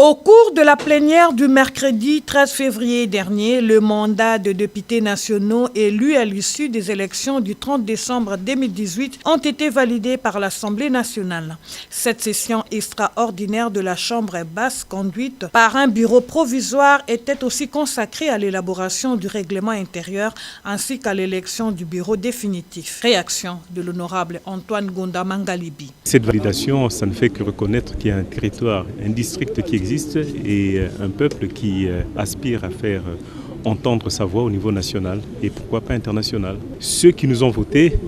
Au cours de la plénière du mercredi 13 février dernier, le mandat de députés nationaux élus à l'issue des élections du 30 décembre 2018 ont été validés par l'Assemblée nationale. Cette session extraordinaire de la Chambre basse, conduite par un bureau provisoire, était aussi consacrée à l'élaboration du règlement intérieur ainsi qu'à l'élection du bureau définitif. Réaction de l'honorable Antoine Gonda Mangalibi. Cette validation, ça ne fait que reconnaître qu'il y a un territoire, un district qui existe et un peuple qui aspire à faire entendre sa voix au niveau national et pourquoi pas international. Ceux qui nous ont votés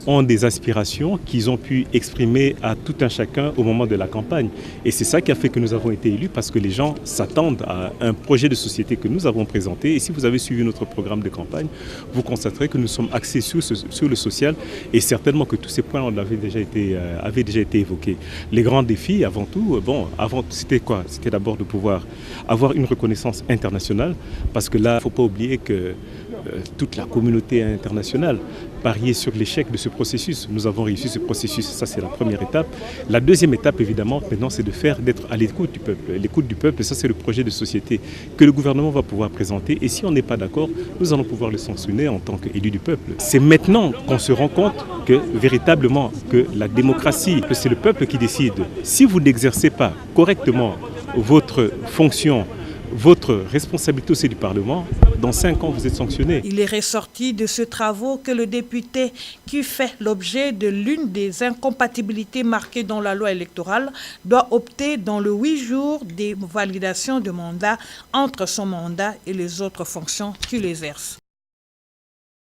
ont des aspirations qu'ils ont pu exprimer à tout un chacun au moment de la campagne. Et c'est ça qui a fait que nous avons été élus, parce que les gens s'attendent à un projet de société que nous avons présenté. Et si vous avez suivi notre programme de campagne, vous constaterez que nous sommes axés sur le social et certainement que tous ces points avaient déjà été évoqués. Les grands défis, avant tout, c'était quoi? C'était d'abord de pouvoir avoir une reconnaissance internationale, parce que là, il ne faut pas oublier que toute la communauté internationale pariait sur l'échec de ce processus. Nous avons réussi ce processus, ça c'est la première étape. La deuxième étape, évidemment, maintenant, c'est d'être à l'écoute du peuple. L'écoute du peuple, ça c'est le projet de société que le gouvernement va pouvoir présenter. Et si on n'est pas d'accord, nous allons pouvoir le sanctionner en tant qu'élu du peuple. C'est maintenant qu'on se rend compte que véritablement, que la démocratie, que c'est le peuple qui décide. Si vous n'exercez pas correctement votre fonction, votre responsabilité aussi du Parlement, dans 5 ans, vous êtes sanctionné. Il est ressorti de ce travaux que le député qui fait l'objet de l'une des incompatibilités marquées dans la loi électorale doit opter dans le 8 jours des validations de mandat entre son mandat et les autres fonctions qu'il exerce.